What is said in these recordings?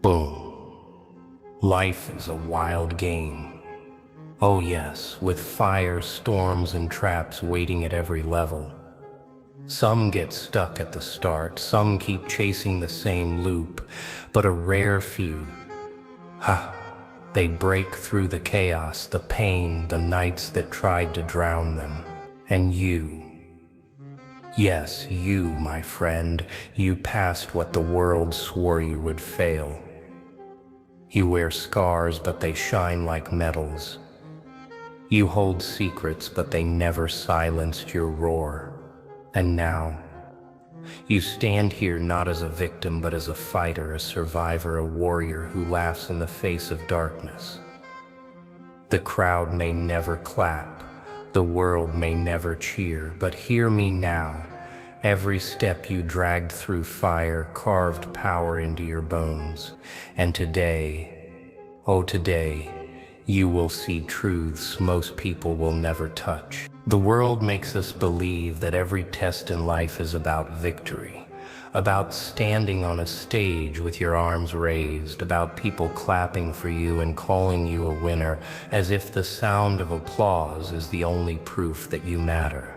Boom. Life is a wild game. Oh yes, with fire, storms, and traps waiting at every level. Some get stuck at the start, some keep chasing the same loop, but a rare few, they break through the chaos, the pain, the nights that tried to drown them. And you, yes, you, my friend, you passed what the world swore you would fail. You wear scars, but they shine like medals. You hold secrets, but they never silenced your roar. And now, you stand here not as a victim, but as a fighter, a survivor, a warrior who laughs in the face of darkness. The crowd may never clap, the world may never cheer, but hear me now. Every step you dragged through fire carved power into your bones. And today, oh today, you will see truths most people will never touch. The world makes us believe that every test in life is about victory, about standing on a stage with your arms raised, about people clapping for you and calling you a winner, as if the sound of applause is the only proof that you matter.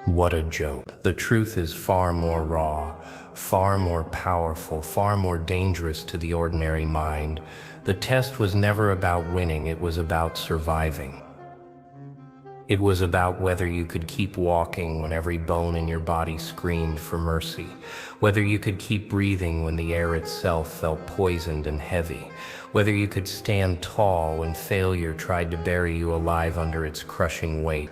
What a joke. The truth is far more raw, far more powerful, far more dangerous to the ordinary mind. The test was never about winning, it was about surviving. It was about whether you could keep walking when every bone in your body screamed for mercy, whether you could keep breathing when the air itself felt poisoned and heavy, whether you could stand tall when failure tried to bury you alive under its crushing weight.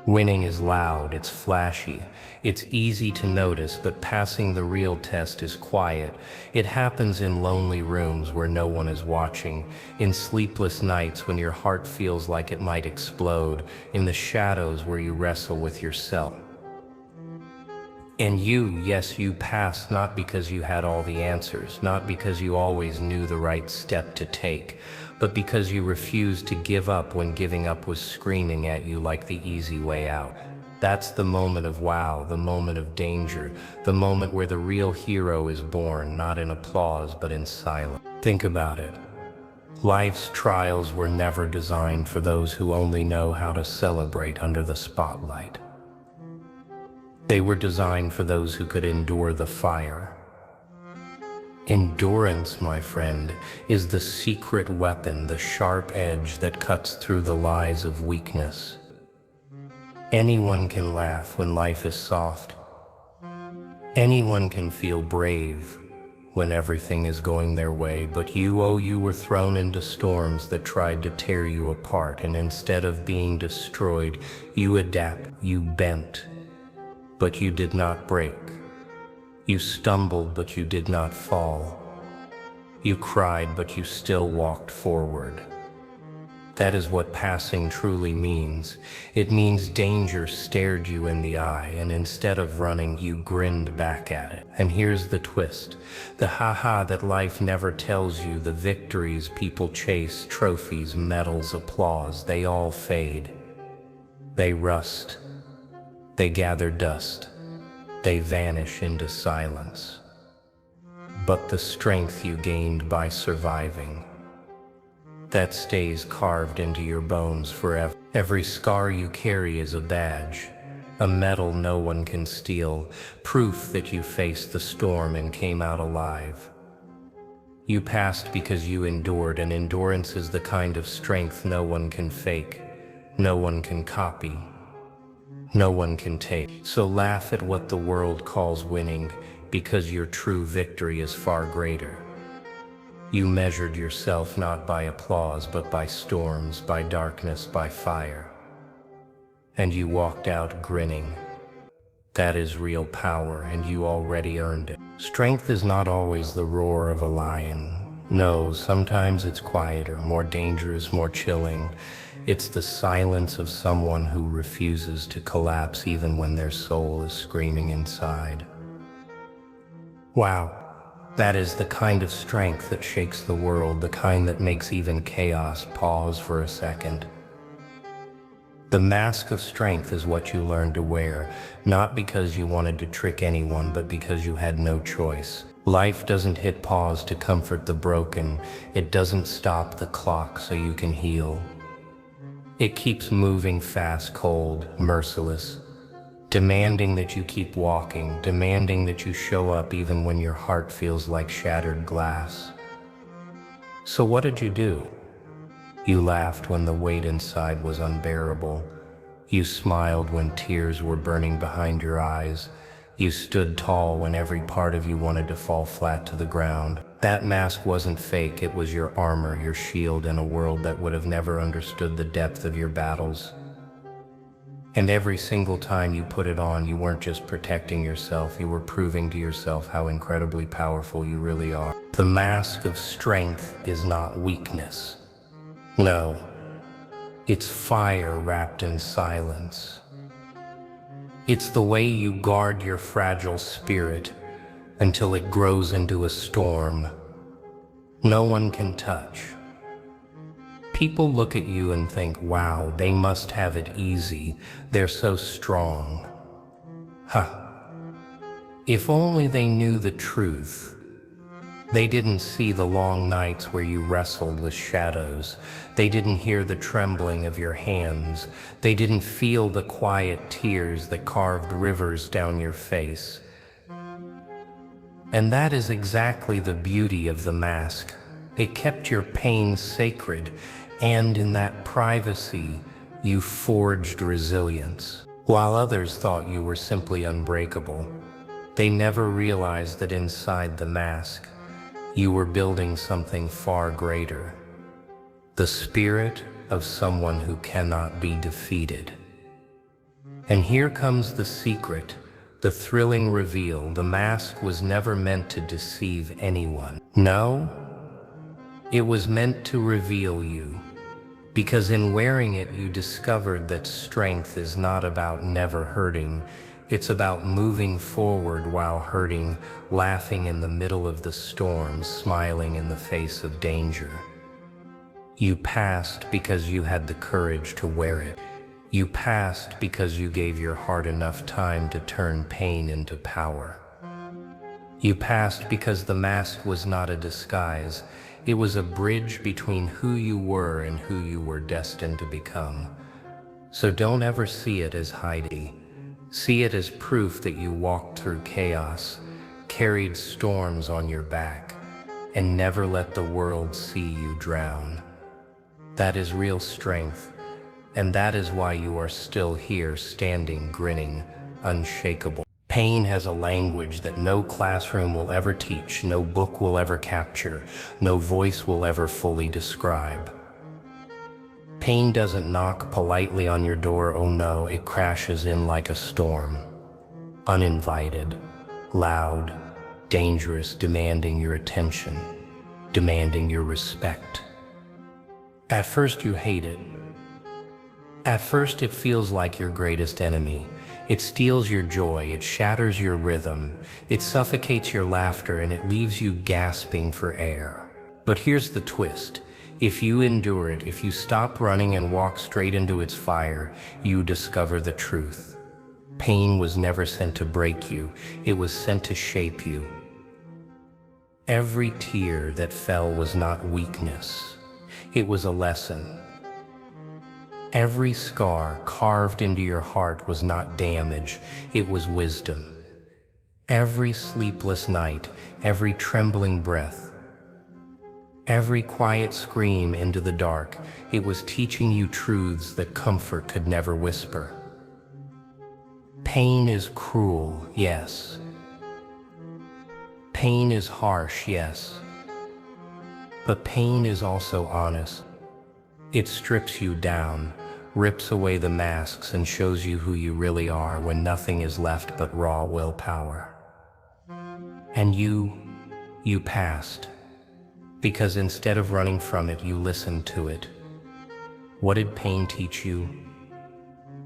Winning is loud, it's flashy, it's easy to notice, but passing the real test is quiet. It happens in lonely rooms where no one is watching, in sleepless nights when your heart feels like it might explode, in the shadows where you wrestle with yourself. And you, yes, you passed not because you had all the answers, not because you always knew the right step to take, but because you refused to give up when giving up was screaming at you like the easy way out. That's the moment of wow, the moment of danger, the moment where the real hero is born, not in applause, but in silence. Think about it. Life's trials were never designed for those who only know how to celebrate under the spotlight. They were designed for those who could endure the fire. Endurance, my friend, is the secret weapon, the sharp edge that cuts through the lies of weakness. Anyone can laugh when life is soft. Anyone can feel brave when everything is going their way, but you were thrown into storms that tried to tear you apart, and instead of being destroyed, you adapt, you bent, but you did not break. You stumbled, but you did not fall. You cried, but you still walked forward. That is what passing truly means. It means danger stared you in the eye, and instead of running, you grinned back at it. And here's the twist. The ha-ha that life never tells you, the victories people chase, trophies, medals, applause, they all fade. They rust. They gather dust. They vanish into silence. But the strength you gained by surviving, that stays carved into your bones forever. Every scar you carry is a badge, a medal no one can steal, proof that you faced the storm and came out alive. You passed because you endured, and endurance is the kind of strength no one can fake, no one can copy, no one can take. So laugh at what the world calls winning, because your true victory is far greater. You measured yourself not by applause, but by storms, by darkness, by fire. And you walked out grinning. That is real power, and you already earned it. Strength is not always the roar of a lion. No, sometimes it's quieter, more dangerous, more chilling. It's the silence of someone who refuses to collapse even when their soul is screaming inside. Wow, that is the kind of strength that shakes the world, the kind that makes even chaos pause for a second. The mask of strength is what you learned to wear, not because you wanted to trick anyone, but because you had no choice. Life doesn't hit pause to comfort the broken. It doesn't stop the clock so you can heal. It keeps moving fast, cold, merciless, demanding that you keep walking, demanding that you show up even when your heart feels like shattered glass. So what did you do? You laughed when the weight inside was unbearable. You smiled when tears were burning behind your eyes. You stood tall when every part of you wanted to fall flat to the ground. That mask wasn't fake, it was your armor, your shield in a world that would have never understood the depth of your battles. And every single time you put it on, you weren't just protecting yourself, you were proving to yourself how incredibly powerful you really are. The mask of strength is not weakness. No, it's fire wrapped in silence. It's the way you guard your fragile spirit until it grows into a storm no one can touch. People look at you and think, wow, they must have it easy. They're so strong. If only they knew the truth. They didn't see the long nights where you wrestled with shadows. They didn't hear the trembling of your hands. They didn't feel the quiet tears that carved rivers down your face. And that is exactly the beauty of the mask. It kept your pain sacred, and in that privacy, you forged resilience. While others thought you were simply unbreakable, they never realized that inside the mask, you were building something far greater. The spirit of someone who cannot be defeated. And here comes the secret, the thrilling reveal. The mask was never meant to deceive anyone. No, it was meant to reveal you. Because in wearing it, you discovered that strength is not about never hurting. It's about moving forward while hurting, laughing in the middle of the storm, smiling in the face of danger. You passed because you had the courage to wear it. You passed because you gave your heart enough time to turn pain into power. You passed because the mask was not a disguise. It was a bridge between who you were and who you were destined to become. So don't ever see it as hiding. See it as proof that you walked through chaos, carried storms on your back, and never let the world see you drown. That is real strength, and that is why you are still here, standing, grinning, unshakable. Pain has a language that no classroom will ever teach, no book will ever capture, no voice will ever fully describe. Pain doesn't knock politely on your door, oh no, it crashes in like a storm. Uninvited, loud, dangerous, demanding your attention, demanding your respect. At first you hate it. At first it feels like your greatest enemy. It steals your joy, it shatters your rhythm, it suffocates your laughter, and it leaves you gasping for air. But here's the twist. If you endure it, if you stop running and walk straight into its fire, you discover the truth. Pain was never sent to break you, it was sent to shape you. Every tear that fell was not weakness, it was a lesson. Every scar carved into your heart was not damage, it was wisdom. Every sleepless night, every trembling breath, every quiet scream into the dark, it was teaching you truths that comfort could never whisper. Pain is cruel, yes. Pain is harsh, yes. But pain is also honest. It strips you down, rips away the masks, and shows you who you really are when nothing is left but raw willpower. And you passed. Because instead of running from it, you listened to it. What did pain teach you?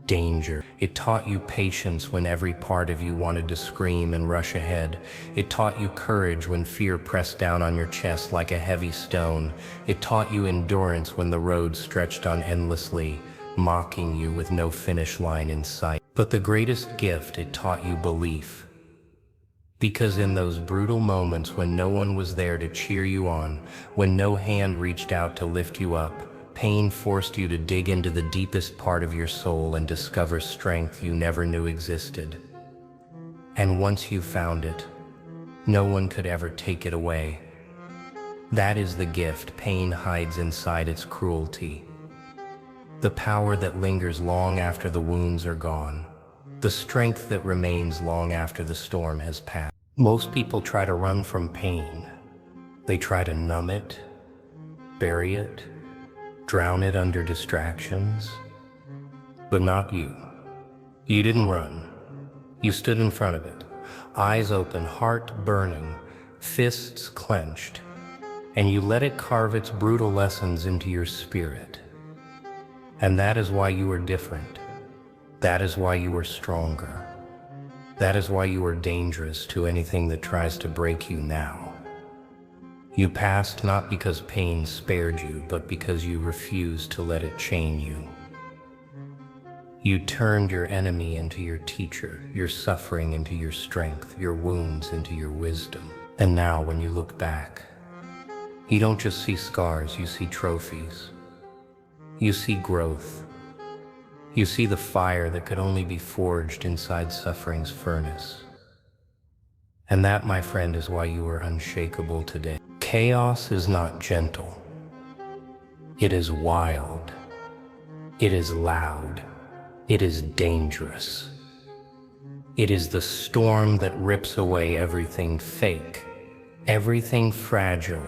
Danger. It taught you patience when every part of you wanted to scream and rush ahead. It taught you courage when fear pressed down on your chest like a heavy stone. It taught you endurance when the road stretched on endlessly. mocking you with no finish line in sight. But the greatest gift, it taught you belief. Because in those brutal moments when no one was there to cheer you on, when no hand reached out to lift you up, pain forced you to dig into the deepest part of your soul and discover strength you never knew existed. And once you found it, no one could ever take it away. That is the gift pain hides inside its cruelty. The power that lingers long after the wounds are gone. The strength that remains long after the storm has passed. Most people try to run from pain. They try to numb it, bury it, drown it under distractions. But not you. You didn't run. You stood in front of it, eyes open, heart burning, fists clenched, and you let it carve its brutal lessons into your spirit. And that is why you are different. That is why you are stronger. That is why you are dangerous to anything that tries to break you now. You passed not because pain spared you, but because you refused to let it chain you. You turned your enemy into your teacher, your suffering into your strength, your wounds into your wisdom. And now when you look back, you don't just see scars, you see trophies. You see growth. You see the fire that could only be forged inside suffering's furnace. And that, my friend, is why you are unshakable today. Chaos is not gentle. It is wild. It is loud. It is dangerous. It is the storm that rips away everything fake, everything fragile,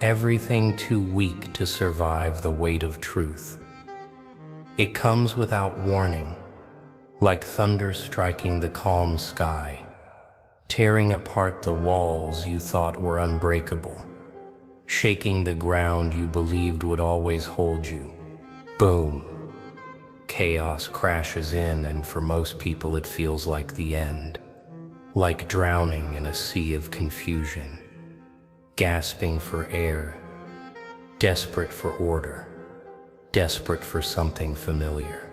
everything too weak to survive the weight of truth. It comes without warning, like thunder striking the calm sky, tearing apart the walls you thought were unbreakable, shaking the ground you believed would always hold you. Boom. Chaos crashes in, and for most people it feels like the end, like drowning in a sea of confusion, gasping for air, desperate for order, desperate for something familiar.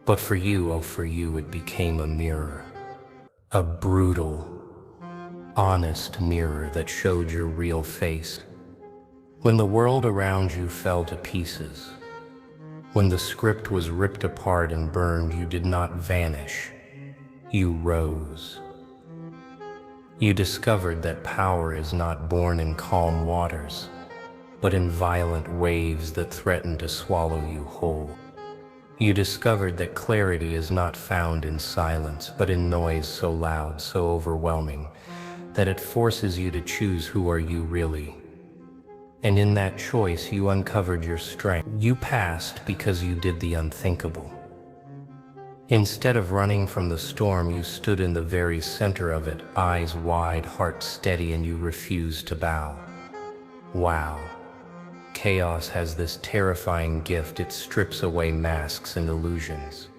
But for you, oh for you, it became a mirror, a brutal, honest mirror that showed your real face. When the world around you fell to pieces, when the script was ripped apart and burned, you did not vanish. You rose. You discovered that power is not born in calm waters, but in violent waves that threaten to swallow you whole. You discovered that clarity is not found in silence, but in noise so loud, so overwhelming, that it forces you to choose who are you really. And in that choice, you uncovered your strength. You passed because you did the unthinkable. Instead of running from the storm, you stood in the very center of it, eyes wide, heart steady, and you refused to bow. Wow. Chaos has this terrifying gift. It strips away masks and illusions.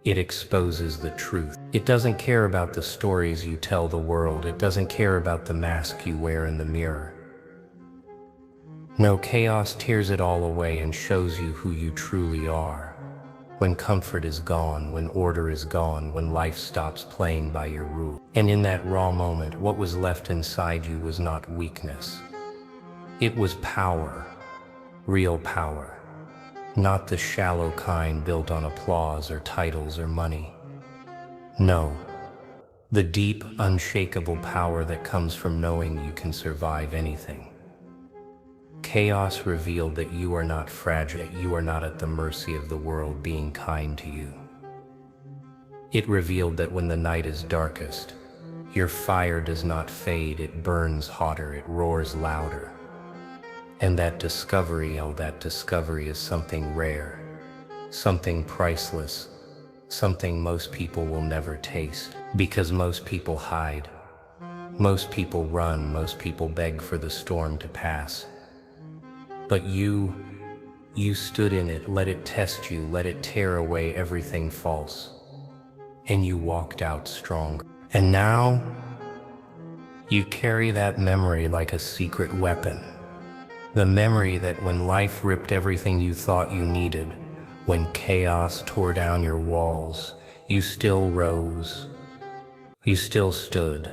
It exposes the truth. It doesn't care about the stories you tell the world. It doesn't care about the mask you wear in the mirror. No, chaos tears it all away and shows you who you truly are. When comfort is gone, when order is gone, when life stops playing by your rules. And in that raw moment, what was left inside you was not weakness. It was power, real power, not the shallow kind built on applause or titles or money. No, the deep, unshakable power that comes from knowing you can survive anything. Chaos revealed that you are not fragile, you are not at the mercy of the world being kind to you. It revealed that when the night is darkest, your fire does not fade, it burns hotter, it roars louder. And that discovery, oh, that discovery is something rare, something priceless, something most people will never taste. Because most people hide, most people run, most people beg for the storm to pass. But you stood in it, let it test you, let it tear away everything false. And you walked out stronger. And now, you carry that memory like a secret weapon. The memory that when life ripped everything you thought you needed, when chaos tore down your walls, you still rose. You still stood.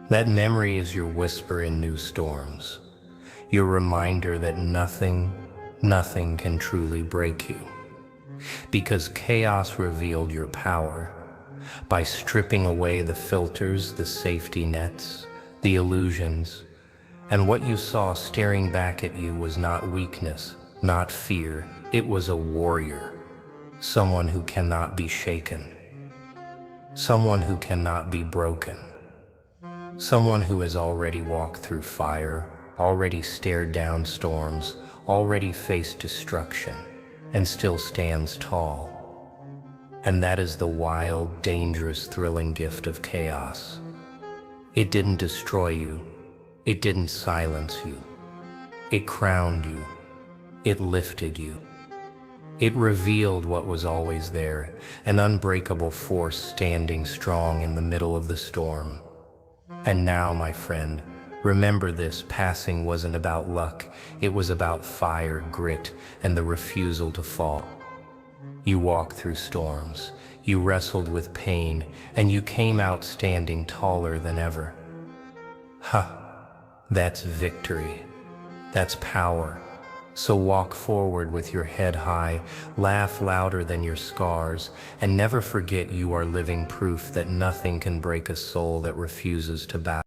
That memory is your whisper in new storms, your reminder that nothing can truly break you. Because chaos revealed your power by stripping away the filters, the safety nets, the illusions, and what you saw staring back at you was not weakness, not fear. It was a warrior, someone who cannot be shaken, someone who cannot be broken, someone who has already walked through fire, already stared down storms, already faced destruction, and still stands tall. And that is the wild, dangerous, thrilling gift of chaos. It didn't destroy you. It didn't silence you. It crowned you. It lifted you. It revealed what was always there, an unbreakable force standing strong in the middle of the storm. And now, my friend, remember this: passing wasn't about luck. It was about fire, grit, and the refusal to fall. You walked through storms, you wrestled with pain, and you came out standing taller than ever. That's victory. That's power. So walk forward with your head high, laugh louder than your scars, and never forget you are living proof that nothing can break a soul that refuses to bow.